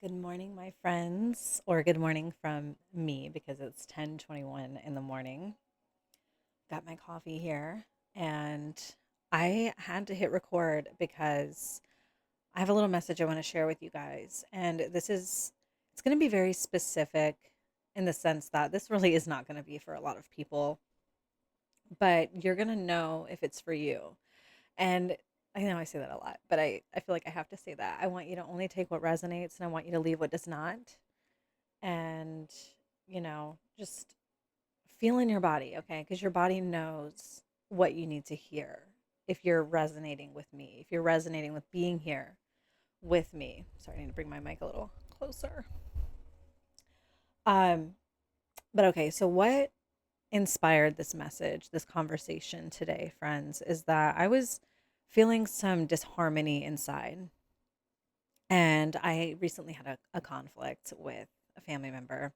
Good morning, my friends, or good morning from me because it's 10:21 in the morning. Got my coffee here and I had to hit record because I have a little message I want to share with you guys. And it's going to be very specific in the sense that this really is not going to be for a lot of people, but you're going to know if it's for you. And I know I say that a lot, but I feel like I have to say that. I want you to only take what resonates and I want you to leave what does not. And just feel in your body, okay? Because your body knows what you need to hear. If you're resonating with me, if you're resonating with being here with me. Sorry, I need to bring my mic a little closer. um but okay, so what inspired this message, this conversation today, friends, is that I was feeling some disharmony inside. And I recently had a conflict with a family member.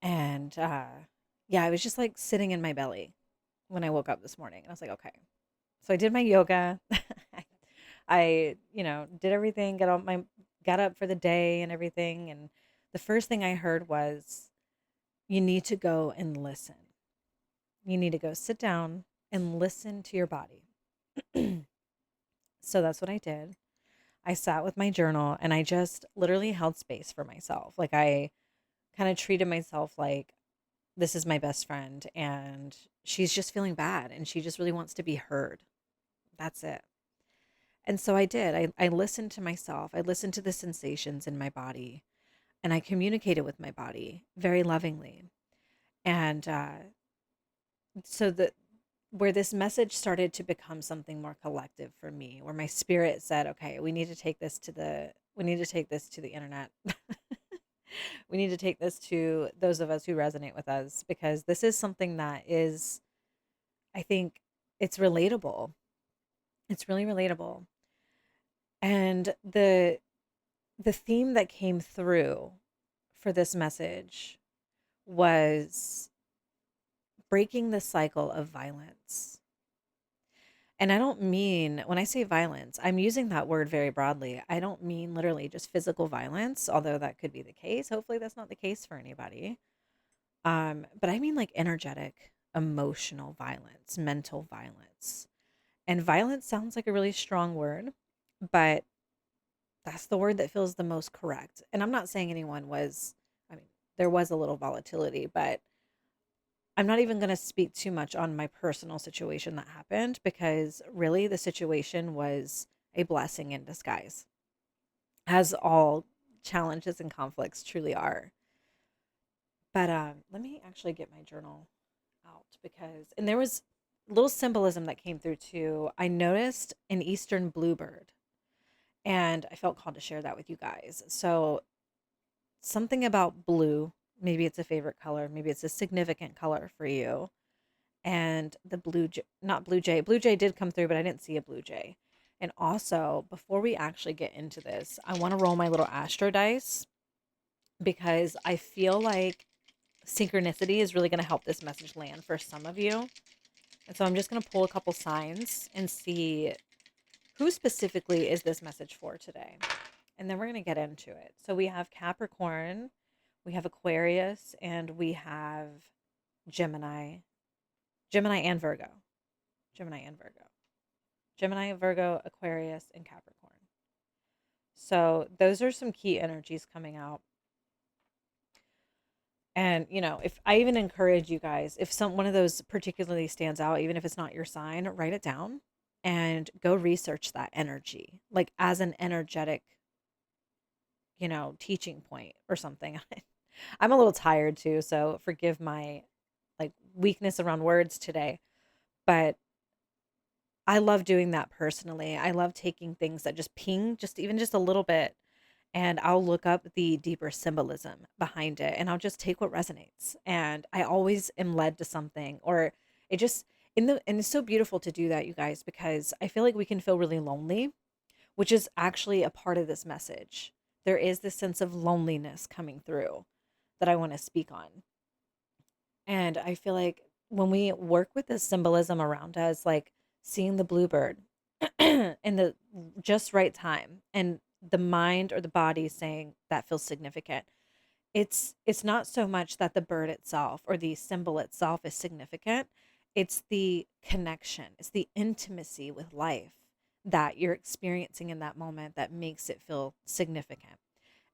And yeah, I was just like sitting in my belly when I woke up this morning. And I was like, okay. So I did my yoga. I did everything, got up for the day and everything. And the first thing I heard was, you need to go and listen. You need to go sit down and listen to your body. So that's what I did. I sat with my journal and I just literally held space for myself. Like I kind of treated myself like this is my best friend and she's just feeling bad and she just really wants to be heard. That's it. And so I did. I listened to myself. I listened to the sensations in my body and I communicated with my body very lovingly. And so the where this message started to become something more collective for me, where my spirit said, okay, we need to take this to the internet. We need to take this to those of us who resonate with us because this is something that is, I think, it's relatable. It's really relatable. And the theme that came through for this message was breaking the cycle of violence. And I don't mean, when I say violence, I'm using that word very broadly. I don't mean literally just physical violence, although that could be the case. Hopefully that's not the case for anybody. But I mean like energetic, emotional violence, mental violence. And violence sounds like a really strong word, but that's the word that feels the most correct. And I'm not saying anyone was, I mean, there was a little volatility, but I'm not even going to speak too much on my personal situation that happened because really the situation was a blessing in disguise, as all challenges and conflicts truly are. But let me actually get my journal out because, and there was little symbolism that came through too. I noticed an Eastern bluebird and I felt called to share that with you guys. So, something about blue, maybe it's a favorite color, maybe it's a significant color for you. And the not blue jay did come through, but I didn't see a blue jay. And also, before we actually get into this, I want to roll my little astro dice because I feel like synchronicity is really going to help this message land for some of you. And so I'm just going to pull a couple signs and see who specifically is this message for today. And then we're going to get into it. So we have Capricorn, we have Aquarius, and we have Gemini, Gemini and Virgo. Gemini and Virgo. Gemini, Virgo, Aquarius, and Capricorn. So those are some key energies coming out. And if I even encourage you guys, if some one of those particularly stands out, even if it's not your sign, write it down and go research that energy, like as an energetic, teaching point or something. I'm a little tired too, so forgive my like weakness around words today, but I love doing that personally. I love taking things that just ping, just even just a little bit, and I'll look up the deeper symbolism behind it and I'll just take what resonates. And I always am led to something or it just and it's so beautiful to do that, you guys, because I feel like we can feel really lonely, which is actually a part of this message. There is this sense of loneliness coming through that I want to speak on. And I feel like when we work with the symbolism around us, like seeing the bluebird in the just right time and the mind or the body saying that feels significant. It's not so much that the bird itself or the symbol itself is significant. It's the connection. It's the intimacy with life that you're experiencing in that moment that makes it feel significant.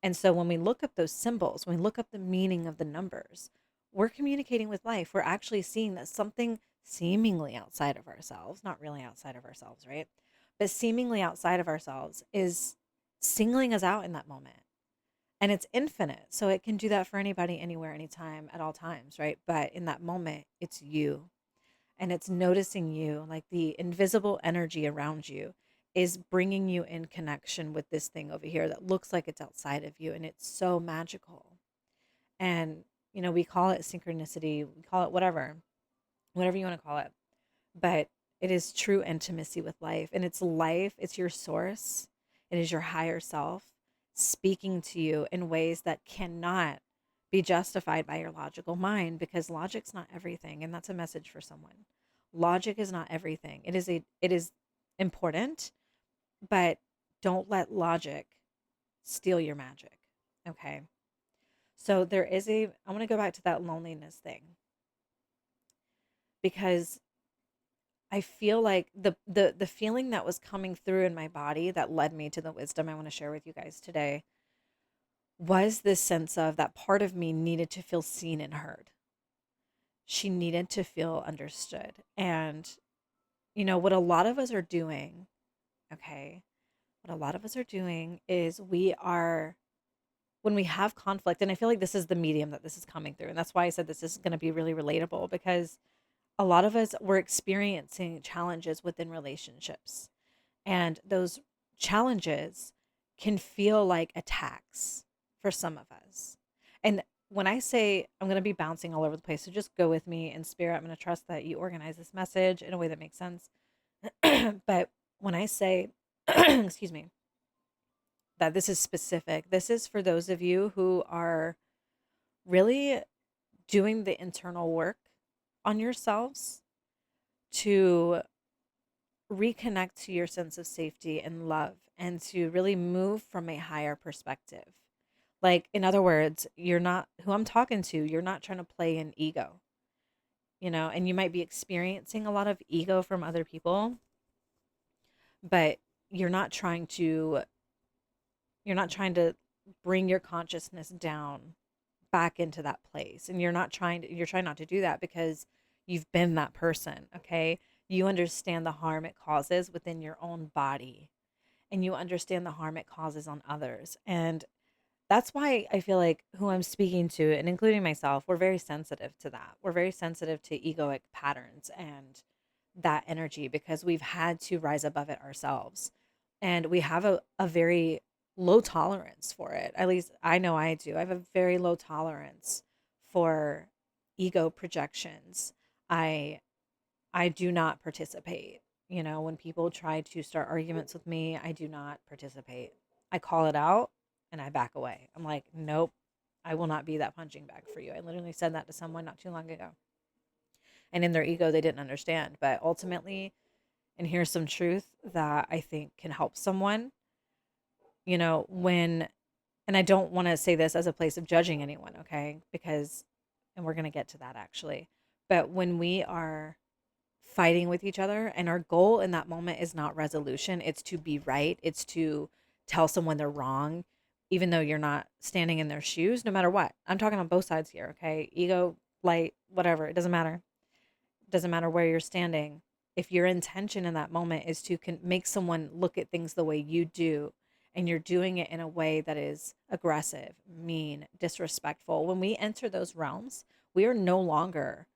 And so when we look up those symbols, when we look up the meaning of the numbers, we're communicating with life. We're actually seeing that something seemingly outside of ourselves, not really outside of ourselves, right? But seemingly outside of ourselves is singling us out in that moment. And it's infinite. So it can do that for anybody, anywhere, anytime, at all times, right? But in that moment, it's you. And it's noticing you, like the invisible energy around you is bringing you in connection with this thing over here that looks like it's outside of you. And it's so magical. And, we call it synchronicity, we call it whatever you want to call it. But it is true intimacy with life. And it's life, it's your source, it is your higher self speaking to you in ways that cannot be justified by your logical mind, because logic's not everything. And that's a message for someone. Logic is not everything. It is important, but don't let logic steal your magic. Okay. So I want to go back to that loneliness thing, because I feel like the feeling that was coming through in my body that led me to the wisdom I want to share with you guys today was this sense of that part of me needed to feel seen and heard. She needed to feel understood. And what a lot of us are doing, okay? What a lot of us are doing is when we have conflict, and I feel like this is the medium that this is coming through. And that's why I said this is going to be really relatable, because a lot of us were experiencing challenges within relationships. And those challenges can feel like attacks for some of us. And when I say I'm going to be bouncing all over the place, so just go with me in spirit. I'm going to trust that you organize this message in a way that makes sense. But when I say, excuse me, that this is specific, this is for those of you who are really doing the internal work on yourselves to reconnect to your sense of safety and love, and to really move from a higher perspective. Like, in other words, you're not who I'm talking to, you're not trying to play an ego, and you might be experiencing a lot of ego from other people, but you're not trying to you're not trying to bring your consciousness down back into that place. And you're trying not to do that, because you've been that person, okay? You understand the harm it causes within your own body, and you understand the harm it causes on others. And that's why I feel like who I'm speaking to, and including myself, we're very sensitive to that. We're very sensitive to egoic patterns and that energy, because we've had to rise above it ourselves. And we have a very low tolerance for it. At least I know I do. I have a very low tolerance for ego projections. I I do not participate. When people try to start arguments with me, I do not participate. I call it out and I back away. I'm like, nope, I will not be that punching bag for you. I literally said that to someone not too long ago. And in their ego, they didn't understand. But ultimately, and here's some truth that I think can help someone, when, and I don't want to say this as a place of judging anyone, okay? Because, and we're going to get to that actually. But when we are fighting with each other, and our goal in that moment is not resolution, it's to be right, it's to tell someone they're wrong, even though you're not standing in their shoes, no matter what. I'm talking on both sides here, okay? Ego, light, whatever, it doesn't matter. It doesn't matter where you're standing. If your intention in that moment is to make someone look at things the way you do, and you're doing it in a way that is aggressive, mean, disrespectful, when we enter those realms, we are no longer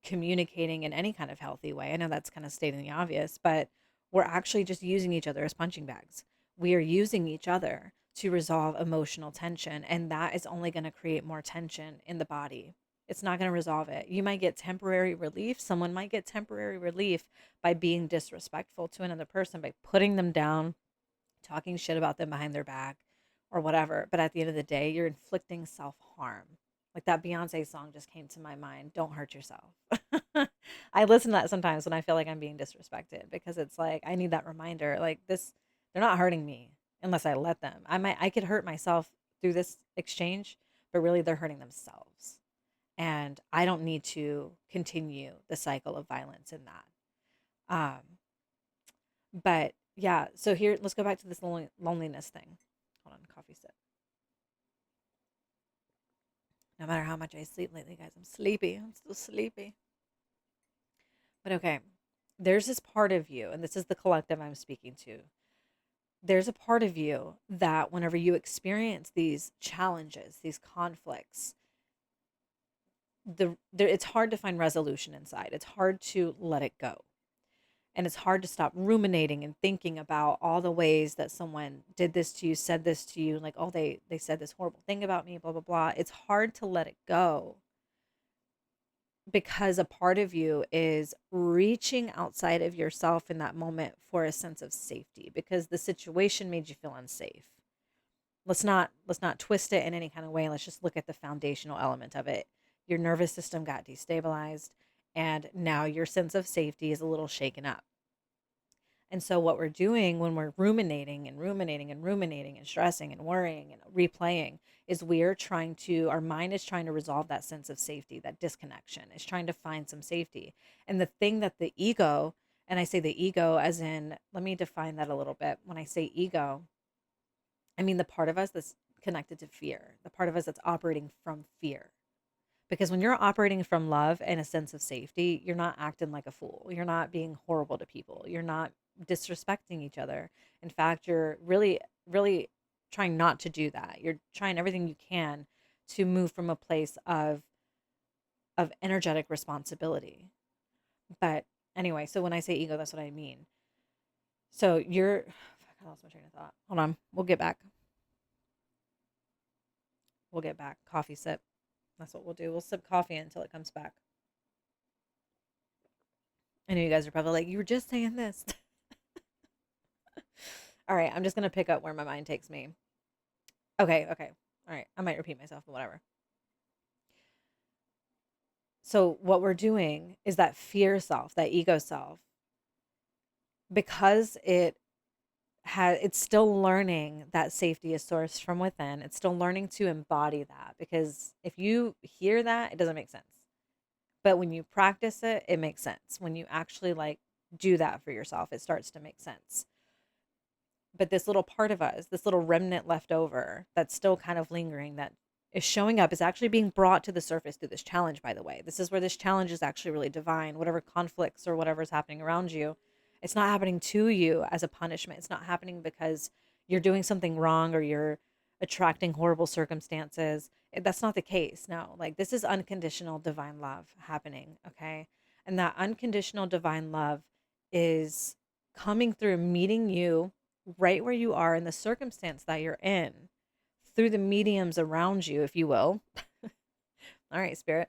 communicating in any kind of healthy way. I know that's kind of stating the obvious, but we're actually just using each other as punching bags. We are using each other to resolve emotional tension, and that is only going to create more tension in the body. It's not going to resolve it. You might get temporary relief. Someone might get temporary relief by being disrespectful to another person, by putting them down, talking shit about them behind their back, or whatever. But at the end of the day, you're inflicting self harm. Like that Beyonce song just came to my mind. Don't hurt yourself. I listen to that sometimes when I feel like I'm being disrespected, because it's like I need that reminder. Like this, they're not hurting me. unless I let them. I could hurt myself through this exchange, but really they're hurting themselves. And I don't need to continue the cycle of violence in that. Um, but yeah, so here, let's go back to this loneliness thing. Hold on, coffee sip. No matter how much I sleep lately, guys, I'm sleepy. I'm still sleepy. But okay, there's this part of you, and this is the collective I'm speaking to. There's a part of you that whenever you experience these challenges, these conflicts, it's hard to find resolution inside. It's hard to let it go. And it's hard to stop ruminating and thinking about all the ways that someone did this to you, said this to you, like, oh, they said this horrible thing about me, blah blah blah. It's hard to let it go because a part of you is reaching outside of yourself in that moment for a sense of safety because the situation made you feel unsafe. Let's not twist it in any kind of way. Let's just look at the foundational element of it. Your nervous system got destabilized and now your sense of safety is a little shaken up. And so what we're doing when we're ruminating and ruminating and ruminating and stressing and worrying and replaying is our mind is trying to resolve that sense of safety, that disconnection. It's trying to find some safety. And the thing that the ego, and I say the ego as in, let me define that a little bit. When I say ego, I mean the part of us that's connected to fear, the part of us that's operating from fear. Because when you're operating from love and a sense of safety, you're not acting like a fool. You're not being horrible to people. You're not disrespecting each other. In fact, you're really, really trying not to do that. You're trying everything you can to move from a place of energetic responsibility. But anyway, so when I say ego, that's what I mean. So fuck, I lost my train of thought. Hold on. We'll get back. We'll get back. Coffee sip. That's what we'll do. We'll sip coffee until it comes back. I know you guys are probably like, you were just saying this. All right, I'm just going to pick up where my mind takes me. Okay, okay. All right, I might repeat myself, but whatever. So, what we're doing is that fear self, that ego self, because it's still learning that safety is sourced from within. It's still learning to embody that because if you hear that, it doesn't make sense. But when you practice it, it makes sense. When you actually like do that for yourself, it starts to make sense. But this little part of us, this little remnant left over that's still kind of lingering, that is showing up, is actually being brought to the surface through this challenge, by the way. This is where this challenge is actually really divine. Whatever conflicts or whatever is happening around you, it's not happening to you as a punishment. It's not happening because you're doing something wrong or you're attracting horrible circumstances. That's not the case. No, like this is unconditional divine love happening. Okay. And that unconditional divine love is coming through, meeting you right where you are in the circumstance that you're in through the mediums around you, if you will. All right, spirit.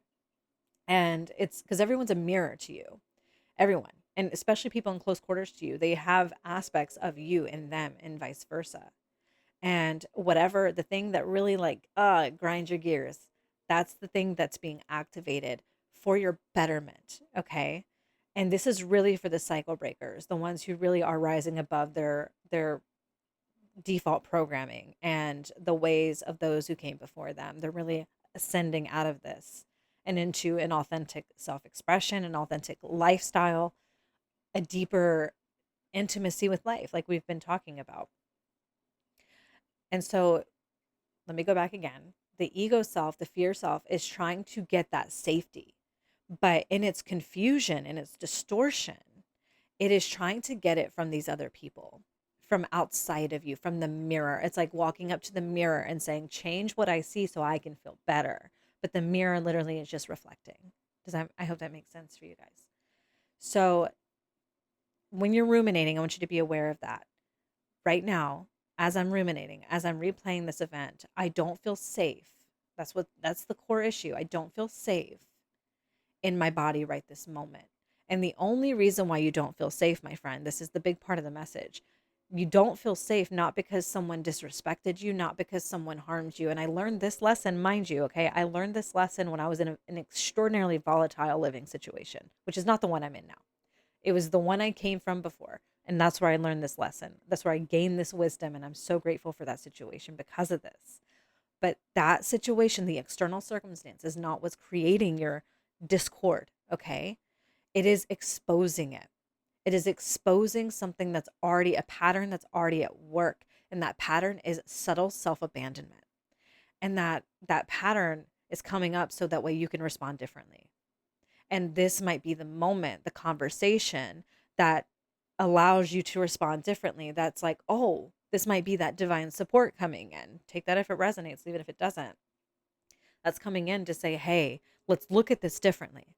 And it's because everyone's a mirror to you, everyone. And especially people in close quarters to you, they have aspects of you in them and vice versa. And whatever the thing that really like grinds your gears, that's the thing that's being activated for your betterment. Okay. And this is really for the cycle breakers, the ones who really are rising above their default programming and the ways of those who came before them. They're really ascending out of this and into an authentic self-expression, an authentic lifestyle, a deeper intimacy with life, like we've been talking about. And so let me go back again. The ego self, the fear self, is trying to get that safety. But in its confusion, in its distortion, it is trying to get it from these other people, from outside of you, from the mirror. It's like walking up to the mirror and saying, change what I see so I can feel better. But the mirror literally is just reflecting. I hope that makes sense for you guys. So when you're ruminating, I want you to be aware of that. Right now, as I'm ruminating, as I'm replaying this event, I don't feel safe. That's the core issue. I don't feel safe in my body right this moment. And the only reason why you don't feel safe, my friend, this is the big part of the message. You don't feel safe not because someone disrespected you, not because someone harmed you. And I learned this lesson, mind you, okay? I learned this lesson when I was in an extraordinarily volatile living situation, which is not the one I'm in now. It was the one I came from before. And that's where I learned this lesson. That's where I gained this wisdom. And I'm so grateful for that situation because of this. But that situation, the external circumstance, is not what's creating your discord. Okay. It is exposing it. It is exposing something that's already a pattern that's already at work. And that pattern is subtle self abandonment. And that pattern is coming up so that way you can respond differently. And this might be the moment, the conversation that allows you to respond differently. That's like, oh, this might be that divine support coming in. Take that if it resonates, leave it if it doesn't. That's coming in to say, hey, let's look at this differently.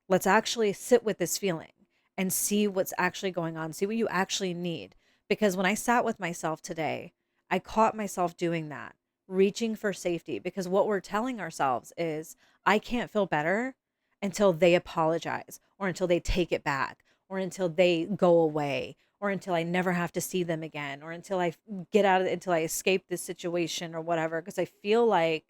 Let's actually sit with this feeling and see what's actually going on, see what you actually need. Because when I sat with myself today, I caught myself doing that, reaching for safety. Because what we're telling ourselves is, I can't feel better until they apologize, or until they take it back, or until they go away, or until I never have to see them again, or until I get out of it, until I escape this situation or whatever. Because I feel like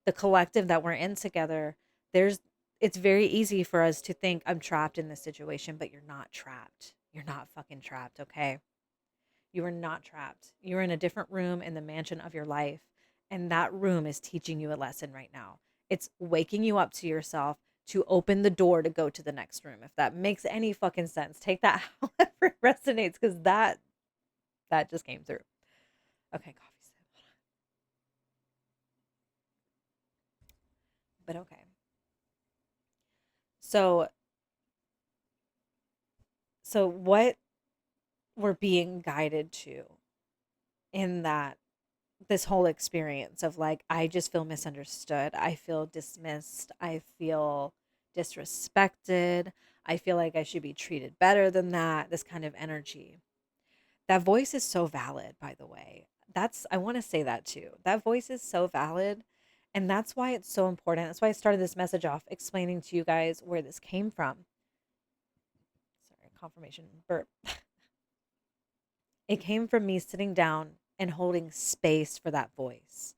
the collective that we're in together, there's it's very easy for us to think I'm trapped in this situation, but you're not trapped. You're not fucking trapped, okay? You are not trapped. You're in a different room in the mansion of your life, and that room is teaching you a lesson right now. It's waking you up to yourself to open the door to go to the next room. If that makes any fucking sense, take that however it resonates, because that just came through. Okay, coffee sip. But okay. So what we're being guided to in that this whole experience of like, I just feel misunderstood, I feel dismissed, I feel disrespected, I feel like I should be treated better than that, this kind of energy. That voice is so valid, by the way. That's, I want to say that too. That voice is so valid. And that's why it's so important. That's why I started this message off explaining to you guys where this came from. Sorry, confirmation burp. It came from me sitting down and holding space for that voice.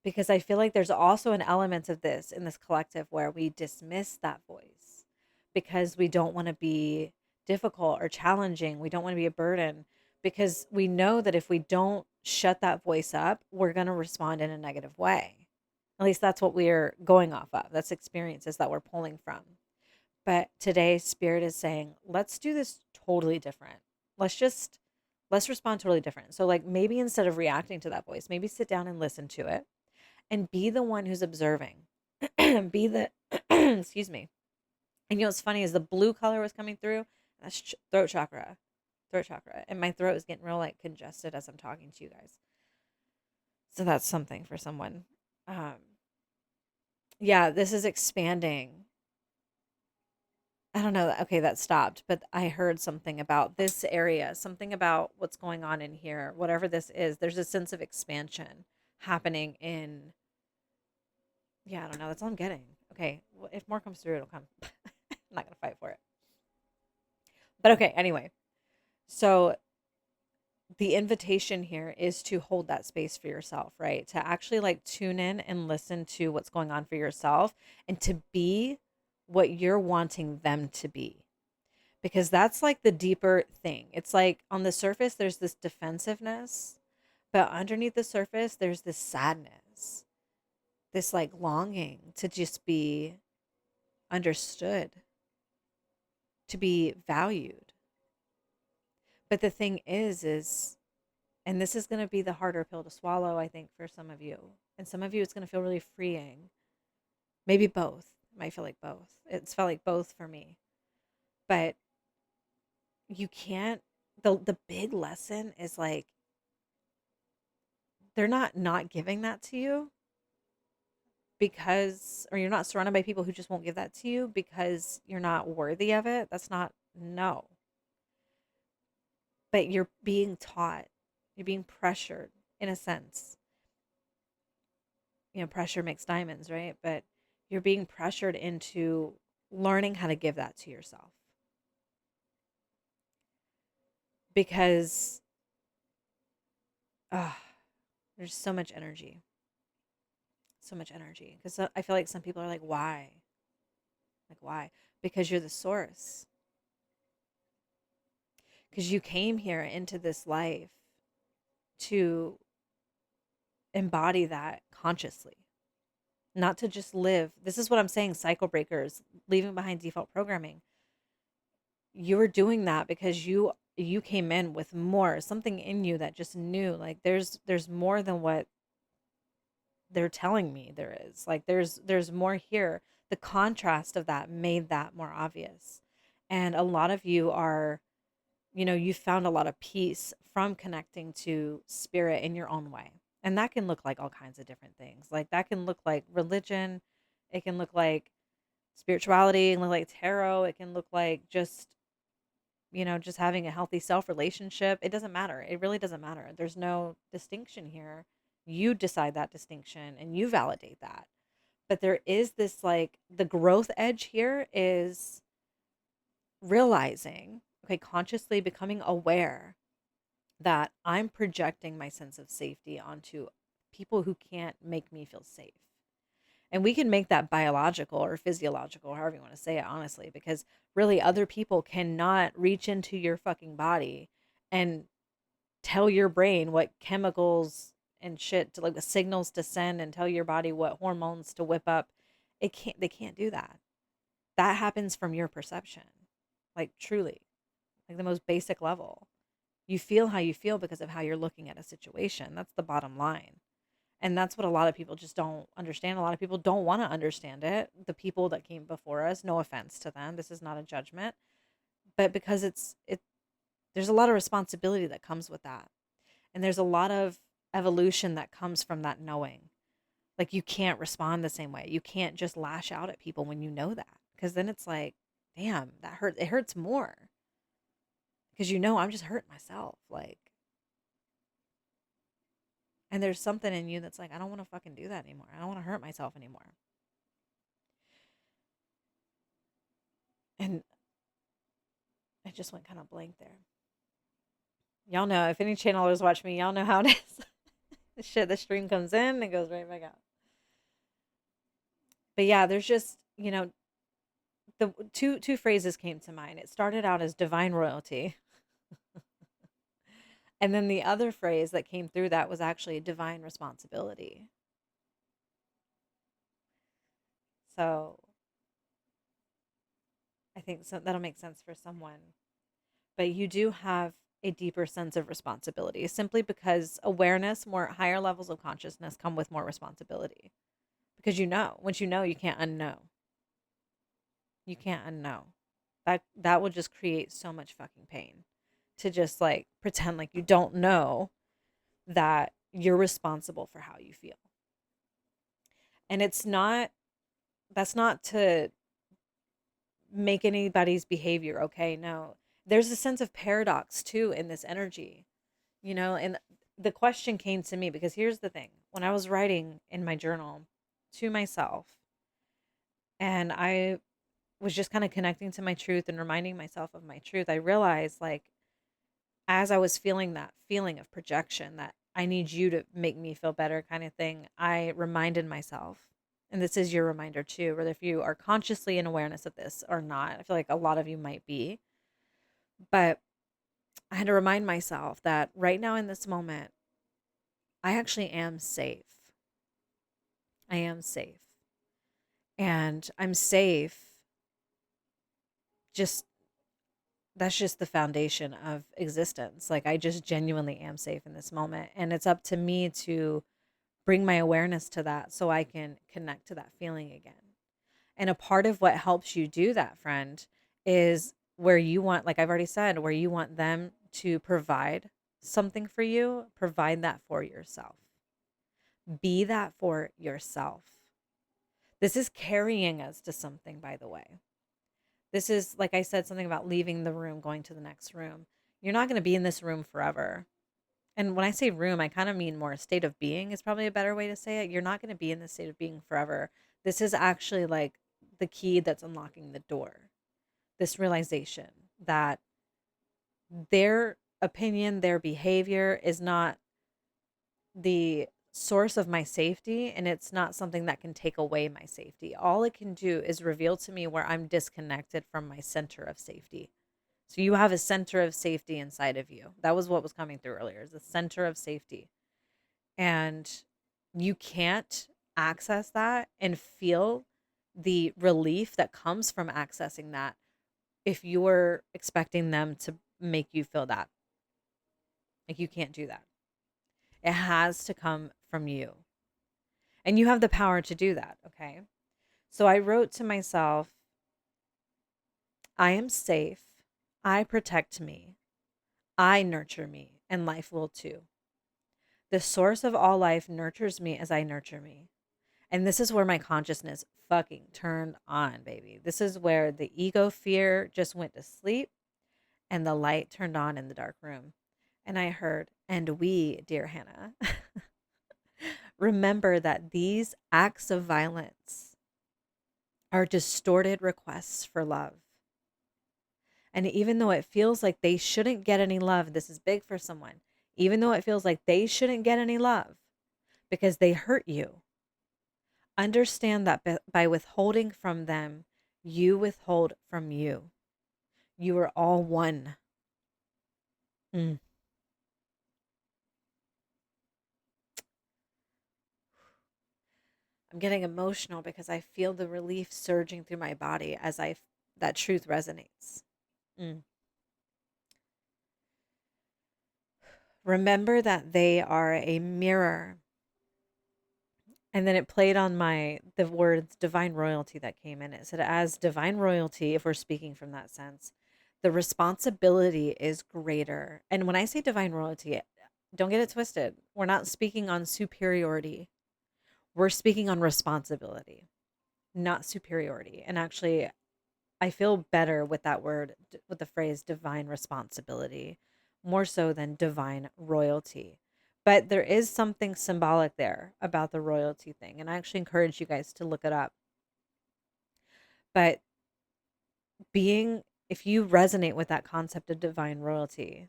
Because I feel like there's also an element of this in this collective where we dismiss that voice because we don't want to be difficult or challenging. We don't want to be a burden because we know that if we don't shut that voice up, we're going to respond in a negative way. At least that's what we're going off of. That's experiences that we're pulling from. But today, Spirit is saying, let's do this totally different. Let's respond totally different. So, like, maybe instead of reacting to that voice, maybe sit down and listen to it and be the one who's observing. Be the, excuse me. And what's funny is the blue color was coming through. That's throat chakra. Throat chakra. And my throat is getting real, like, congested as I'm talking to you guys. So that's something for someone. Um, yeah, this is expanding. I don't know. Okay, that stopped, but I heard something about this area, something about what's going on in here, whatever this is. There's a sense of expansion happening in, yeah, I don't know. That's all I'm getting. Okay, well, if more comes through, it'll come. I'm not going to fight for it. But okay, anyway. So the invitation here is to hold that space for yourself, right? To actually like tune in and listen to what's going on for yourself and to be what you're wanting them to be, because that's like the deeper thing. It's like on the surface, there's this defensiveness, but underneath the surface, there's this sadness, this like longing to just be understood, to be valued. But the thing is, and this is going to be the harder pill to swallow, I think, for some of you. And some of you, it's going to feel really freeing. Maybe both. It might feel like both. It's felt like both for me. But you can't, the big lesson is like, they're not giving that to you because, or you're not surrounded by people who just won't give that to you because you're not worthy of it. That's not, no. But you're being taught, you're being pressured in a sense. You know, pressure makes diamonds, right? But you're being pressured into learning how to give that to yourself because uh, there's so much energy. So much energy. Because I feel like some people are like, why? Like, why? Because you're the source. because you came here into this life to embody that consciously, not to just live. This is what I'm saying, cycle breakers, leaving behind default programming. You were doing that because you came in with more, something in you that just knew like there's more than what they're telling me there is. Like there's more here. The contrast of that made that more obvious. And a lot of you are, you found a lot of peace from connecting to spirit in your own way. And that can look like all kinds of different things. Like that can look like religion, it can look like spirituality, it can look like tarot, it can look like just having a healthy self relationship. It doesn't matter. It really doesn't matter. There's no distinction here. You decide that distinction and you validate that. But there is this, like, the growth edge here is realizing, okay, consciously becoming aware that I'm projecting my sense of safety onto people who can't make me feel safe. And we can make that biological or physiological, however you want to say it, honestly, because really other people cannot reach into your fucking body and tell your brain what chemicals and shit to, like, the signals to send, and tell your body what hormones to whip up. They can't do that. That happens from your perception. Like, truly, like the most basic level. You feel how you feel because of how you're looking at a situation. That's the bottom line. And that's what a lot of people just don't understand. A lot of people don't want to understand it. The people that came before us, no offense to them, this is not a judgment, but because there's a lot of responsibility that comes with that. And there's a lot of evolution that comes from that knowing. Like, you can't respond the same way. You can't just lash out at people when you know that, because then it's like, damn, that hurt. It hurts more because I'm just hurting myself. Like, and there's something in you that's like, I don't want to fucking do that anymore. I don't want to hurt myself anymore. And I just went kind of blank there. Y'all know, if any channelers watch me, y'all know how it is. The stream comes in and goes right back out. But yeah, there's just, the two phrases came to mind. It started out as divine royalty. And then the other phrase that came through that was actually divine responsibility. So I think that'll make sense for someone. But you do have a deeper sense of responsibility simply because awareness, more higher levels of consciousness come with more responsibility. Because once you know, you can't unknow. You can't unknow. That will just create so much fucking pain to just, like, pretend like you don't know that you're responsible for how you feel. And that's not to make anybody's behavior okay. No. There's a sense of paradox too in this energy, and the question came to me because here's the thing. When I was writing in my journal to myself, and I was just kind of connecting to my truth and reminding myself of my truth, I realized, like, as I was feeling that feeling of projection, that I need you to make me feel better kind of thing, I reminded myself, and this is your reminder too, whether if you are consciously in awareness of this or not. I feel like a lot of you might be, but I had to remind myself that right now in this moment, I actually am safe. I am safe. And I'm safe. Just That's just the foundation of existence. Like, I just genuinely am safe in this moment. And it's up to me to bring my awareness to that so I can connect to that feeling again. And a part of what helps you do that, friend, is where you want, like I've already said, where you want them to provide something for you, provide that for yourself. Be that for yourself. This is carrying us to something, by the way. This is, like I said, something about leaving the room, going to the next room. You're not going to be in this room forever. And when I say room, I kind of mean more a state of being is probably a better way to say it. You're not going to be in this state of being forever. This is actually like the key that's unlocking the door. This realization that their opinion, their behavior is not the source of my safety, and it's not something that can take away my safety. All it can do is reveal to me where I'm disconnected from my center of safety. So you have a center of safety inside of you. That was what was coming through earlier, is the center of safety. And you can't access that and feel the relief that comes from accessing that if you're expecting them to make you feel that. Like, you can't do that. It has to come from you. And you have the power to do that, okay? So I wrote to myself, I am safe. I protect me. I nurture me, and life will too. The source of all life nurtures me as I nurture me. And this is where my consciousness fucking turned on, baby. This is where the ego fear just went to sleep and the light turned on in the dark room. And I heard, and we, dear Hannah, remember that these acts of violence are distorted requests for love. And even though it feels like they shouldn't get any love, this is big for someone, even though it feels like they shouldn't get any love because they hurt you, understand that by withholding from them, you withhold from you. You are all one. Mm. I'm getting emotional because I feel the relief surging through my body as that truth resonates. Mm. Remember that they are a mirror. And then it played on the words divine royalty that came in. It said, as divine royalty, if we're speaking from that sense, the responsibility is greater. And when I say divine royalty, don't get it twisted. We're not speaking on superiority. We're speaking on responsibility, not superiority. And actually, I feel better with that word, with the phrase divine responsibility, more so than divine royalty. But there is something symbolic there about the royalty thing. And I actually encourage you guys to look it up. But if you resonate with that concept of divine royalty,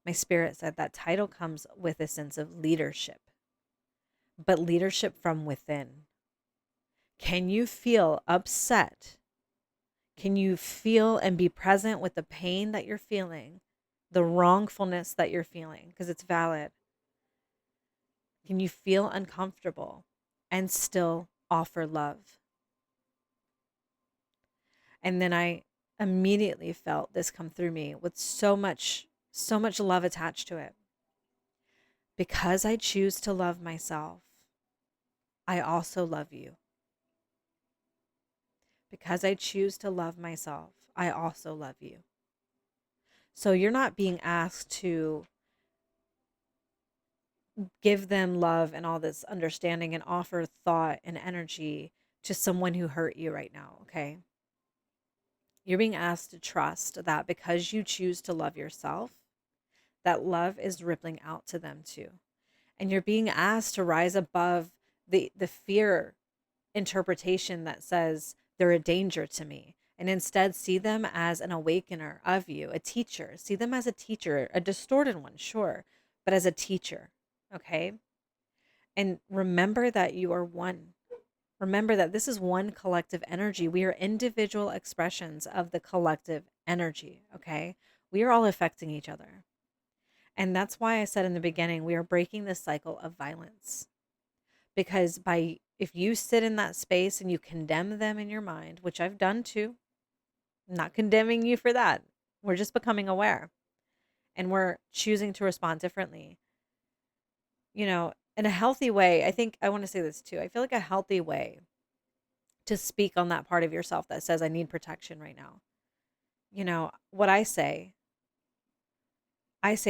my spirit said that title comes with a sense of leadership, but leadership from within. Can you feel upset? Can you feel and be present with the pain that you're feeling, the wrongfulness that you're feeling, because it's valid? Can you feel uncomfortable and still offer love? And then I immediately felt this come through me with so much love attached to it. Because I choose to love myself, I also love you. Because I choose to love myself, I also love you. So you're not being asked to give them love and all this understanding and offer thought and energy to someone who hurt you right now, okay? You're being asked to trust that because you choose to love yourself, that love is rippling out to them too. And you're being asked to rise above the fear interpretation that says they're a danger to me, and instead see them as an awakener of you, a teacher. See them as a teacher, a distorted one, sure, but as a teacher, okay? And remember that you are one. Remember that this is one collective energy. We are individual expressions of the collective energy, okay? We are all affecting each other. And that's why I said in the beginning, we are breaking this cycle of violence. Because if you sit in that space and you condemn them in your mind, which I've done too, I'm not condemning you for that. We're just becoming aware and we're choosing to respond differently. In a healthy way, I think I want to say this too. I feel like a healthy way to speak on that part of yourself that says, I need protection right now. What I say,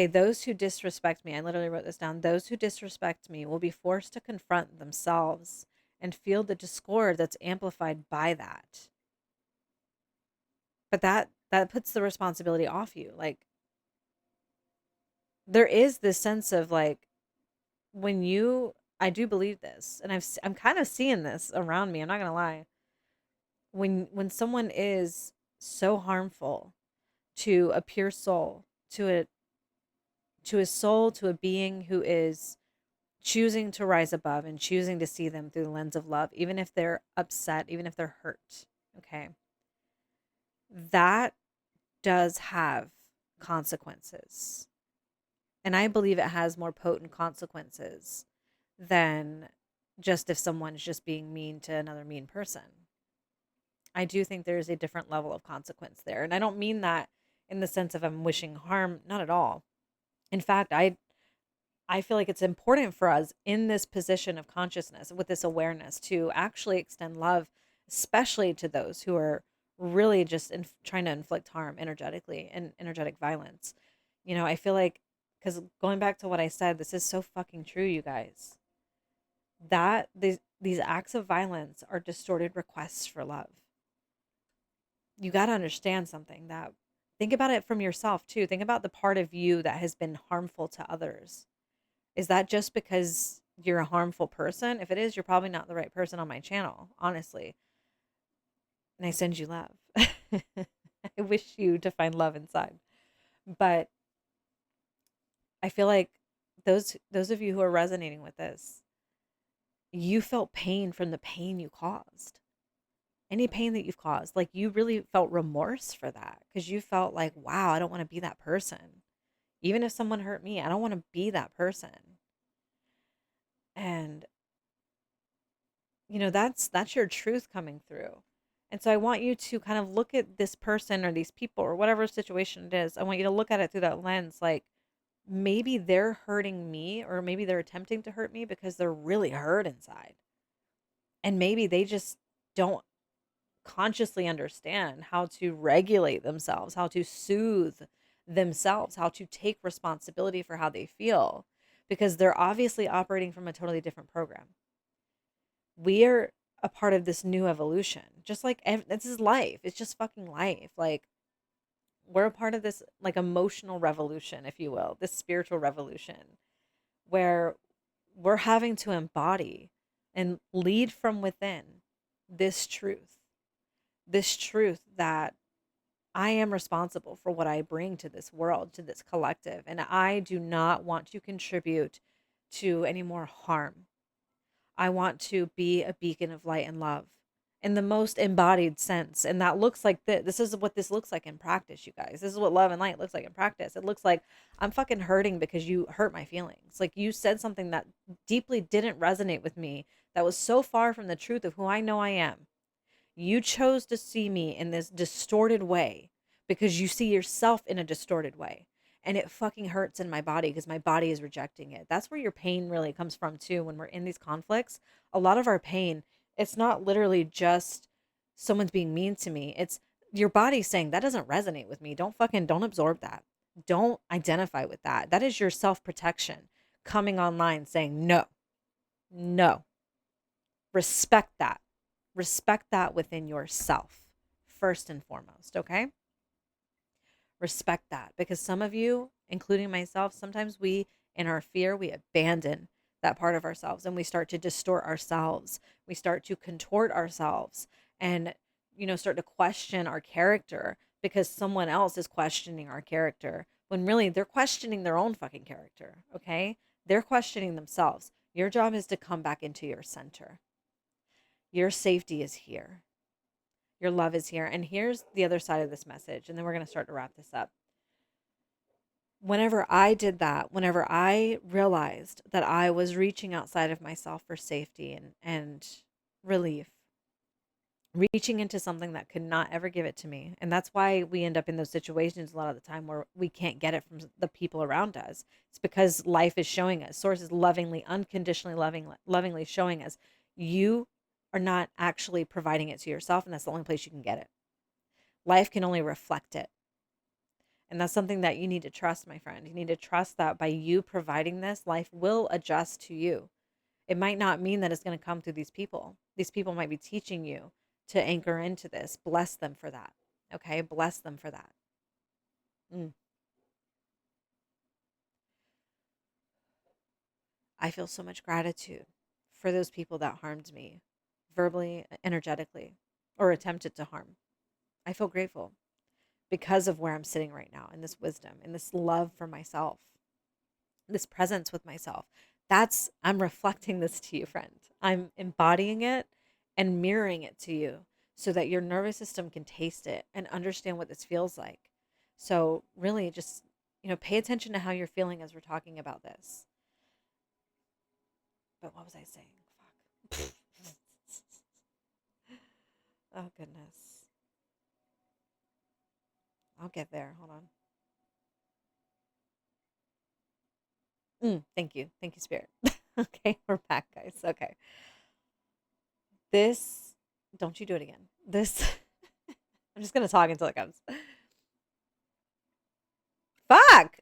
those who disrespect me, I literally wrote this down, those who disrespect me will be forced to confront themselves and feel the discord that's amplified by that. But that puts the responsibility off you. Like, there is this sense of like, I do believe this, and I'm kind of seeing this around me. I'm not gonna lie. When someone is so harmful to a pure soul, to a soul, to a being who is choosing to rise above and choosing to see them through the lens of love, even if they're upset, even if they're hurt, okay? That does have consequences. And I believe it has more potent consequences than just if someone's just being mean to another mean person. I do think there's a different level of consequence there. And I don't mean that in the sense of I'm wishing harm, not at all. In fact, I feel like it's important for us in this position of consciousness with this awareness to actually extend love, especially to those who are really just trying to inflict harm energetically and energetic violence. I feel like, because going back to what I said, this is so fucking true, you guys, that these acts of violence are distorted requests for love. You got to understand something that think about it from yourself too. Think about the part of you that has been harmful to others. Is that just because you're a harmful person? If it is, you're probably not the right person on my channel, honestly. And I send you love. I wish you to find love inside. But I feel like those of you who are resonating with this, you felt pain from the pain you caused. Any pain that you've caused, like you really felt remorse for that because you felt like, wow, I don't want to be that person. Even if someone hurt me, I don't want to be that person. And that's your truth coming through. And so I want you to kind of look at this person or these people or whatever situation it is. I want you to look at it through that lens, like maybe they're hurting me or maybe they're attempting to hurt me because they're really hurt inside. And maybe they just don't consciously understand how to regulate themselves, how to soothe themselves, how to take responsibility for how they feel, because they're obviously operating from a totally different program. We are a part of this new evolution, just like this is life. It's just fucking life. Like we're a part of this like emotional revolution, if you will, this spiritual revolution where we're having to embody and lead from within this truth that I am responsible for what I bring to this world, to this collective, and I do not want to contribute to any more harm. I want to be a beacon of light and love in the most embodied sense. And that looks like this is what this looks like in practice, you guys. This is what love and light looks like in practice. It looks like I'm fucking hurting because you hurt my feelings. Like you said something that deeply didn't resonate with me, that was so far from the truth of who I know I am. You chose to see me in this distorted way because you see yourself in a distorted way. And it fucking hurts in my body because my body is rejecting it. That's where your pain really comes from too. When we're in these conflicts, a lot of our pain, it's not literally just someone's being mean to me. It's your body saying that doesn't resonate with me. Don't absorb that. Don't identify with that. That is your self-protection coming online saying no, no, respect that. Respect that within yourself, first and foremost, okay? Respect that because some of you, including myself, sometimes in our fear, we abandon that part of ourselves and we start to distort ourselves. We start to contort ourselves and, start to question our character because someone else is questioning our character when really they're questioning their own fucking character, okay? They're questioning themselves. Your job is to come back into your center. Your safety is here. Your love is here. And here's the other side of this message. And then we're going to start to wrap this up. Whenever I did that, whenever I realized that I was reaching outside of myself for safety and relief, reaching into something that could not ever give it to me. And that's why we end up in those situations a lot of the time where we can't get it from the people around us. It's because life is showing us, source is lovingly, unconditionally lovingly showing us, you are not actually providing it to yourself. And that's the only place you can get it. Life can only reflect it. And that's something that you need to trust, my friend. You need to trust that by you providing this, life will adjust to you. It might not mean that it's going to come through these people. These people might be teaching you to anchor into this. Bless them for that. Okay? Bless them for that. I feel so much gratitude for those people that harmed me verbally, energetically, or attempted to harm. I feel grateful because of where I'm sitting right now in this wisdom, in this love for myself, this presence with myself. I'm reflecting this to you, friend. I'm embodying it and mirroring it to you so that your nervous system can taste it and understand what this feels like. So really just, pay attention to how you're feeling as we're talking about this. But what was I saying? Fuck. Oh goodness. I'll get there. Hold on. Thank you. Thank you, Spirit. Okay, we're back, guys. Okay. This, don't you do it again. This, I'm just going to talk until it comes. Fuck!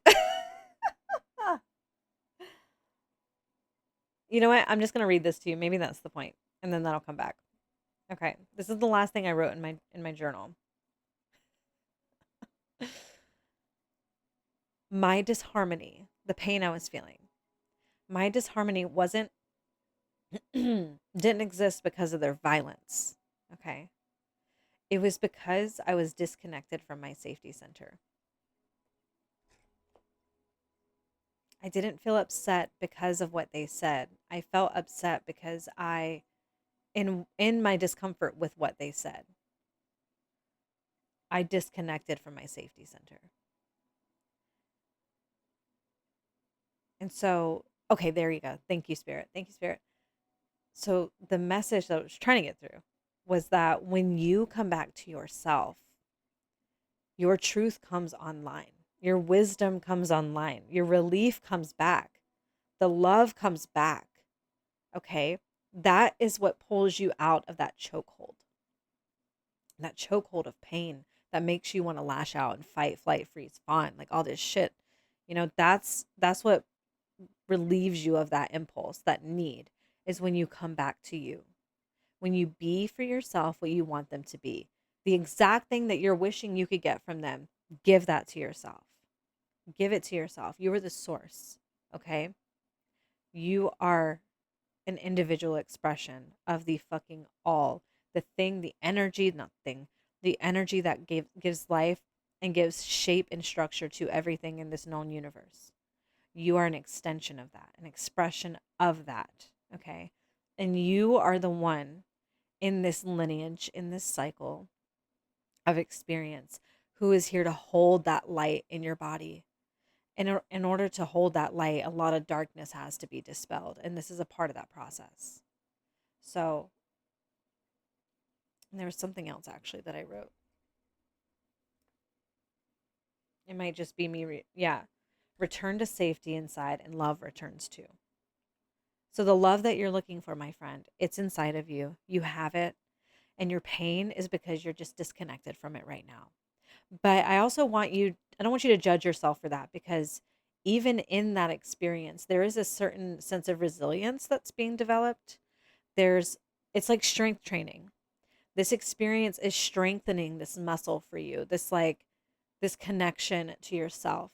You know what? I'm just going to read this to you. Maybe that's the point, and then that'll come back. Okay. This is the last thing I wrote in my journal. My disharmony, the pain I was feeling. My disharmony wasn't didn't exist because of their violence. Okay. It was because I was disconnected from my safety center. I didn't feel upset because of what they said. I felt upset because in my discomfort with what they said, I disconnected from my safety center. And so, okay, there you go. Thank you, Spirit. Thank you, Spirit. So the message that I was trying to get through was that when you come back to yourself, your truth comes online. Your wisdom comes online. Your relief comes back. The love comes back. Okay? That is what pulls you out of that chokehold of pain that makes you want to lash out and fight, flight, freeze, fawn, like all this shit. That's what relieves you of that impulse, that need, is when you come back to you. When you be for yourself what you want them to be. The exact thing that you're wishing you could get from them, give that to yourself. Give it to yourself. You are the source, okay? You are an individual expression of the fucking all. The thing, the energy, not thing, the energy that gives life and gives shape and structure to everything in this known universe. You are an extension of that, an expression of that, okay? And you are the one in this lineage, in this cycle of experience, who is here to hold that light in your body. In order to hold that light, a lot of darkness has to be dispelled. And this is a part of that process. So, and there was something else actually that I wrote. It might just be me. Yeah. Return to safety inside, and love returns too. So, the love that you're looking for, my friend, it's inside of you. You have it. And your pain is because you're just disconnected from it right now. But I don't want you to judge yourself for that, because even in that experience, there is a certain sense of resilience that's being developed. It's like strength training. This experience is strengthening this muscle for you, this connection to yourself,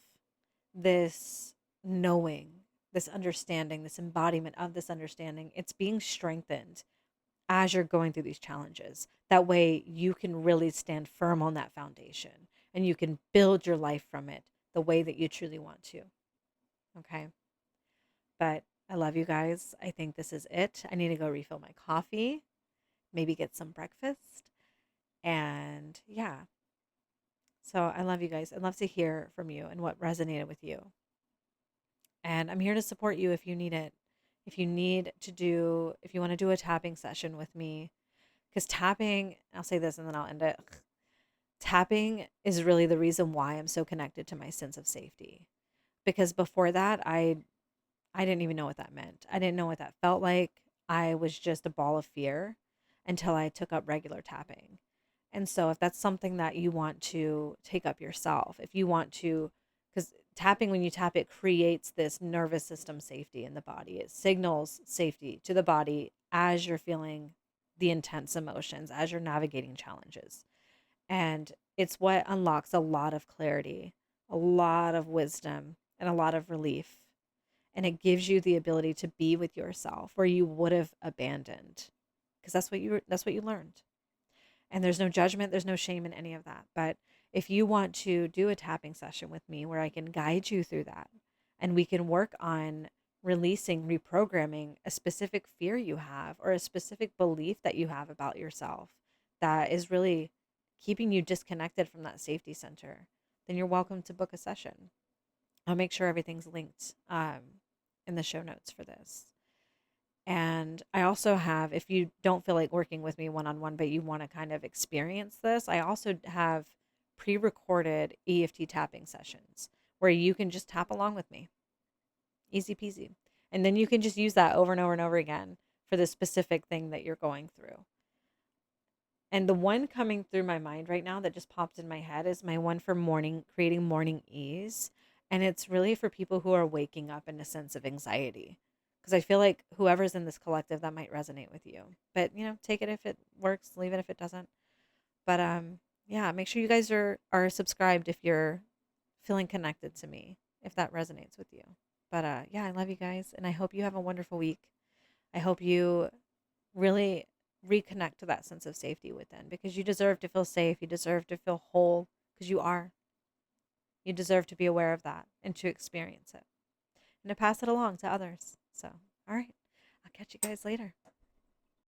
this knowing, this understanding, this embodiment of this understanding. It's being strengthened as you're going through these challenges. That way you can really stand firm on that foundation and you can build your life from it the way that you truly want to. Okay. But I love you guys. I think this is it. I need to go refill my coffee, maybe get some breakfast. And yeah. So I love you guys. I'd love to hear from you and what resonated with you. And I'm here to support you if you need it. If you want to do a tapping session with me, because tapping, I'll say this and then I'll end it. Tapping is really the reason why I'm so connected to my sense of safety. Because before that, I didn't even know what that meant. I didn't know what that felt like. I was just a ball of fear until I took up regular tapping. And so if that's something that you want to take up yourself, if you want to, because tapping, when you tap, it creates this nervous system safety in the body. It signals safety to the body as you're feeling the intense emotions, as you're navigating challenges. And it's what unlocks a lot of clarity, a lot of wisdom, and a lot of relief. And it gives you the ability to be with yourself where you would have abandoned, because that's what you learned. And there's no judgment, there's no shame in any of that. But if you want to do a tapping session with me where I can guide you through that and we can work on releasing, reprogramming a specific fear you have or a specific belief that you have about yourself that is really keeping you disconnected from that safety center, then you're welcome to book a session. I'll make sure everything's linked in the show notes for this. And I also have, if you don't feel like working with me one on one, but you want to kind of experience this, I also have pre recorded EFT tapping sessions where you can just tap along with me. Easy peasy. And then you can just use that over and over and over again for the specific thing that you're going through. And the one coming through my mind right now that just popped in my head is my one for morning, creating morning ease. And it's really for people who are waking up in a sense of anxiety. Because I feel like whoever's in this collective, that might resonate with you. But, take it if it works, leave it if it doesn't. But yeah, make sure you guys are subscribed if you're feeling connected to me, if that resonates with you. But yeah, I love you guys and I hope you have a wonderful week. I hope you really reconnect to that sense of safety within, because you deserve to feel safe. You deserve to feel whole, because you are. You deserve to be aware of that and to experience it and to pass it along to others. So, all right. I'll catch you guys later.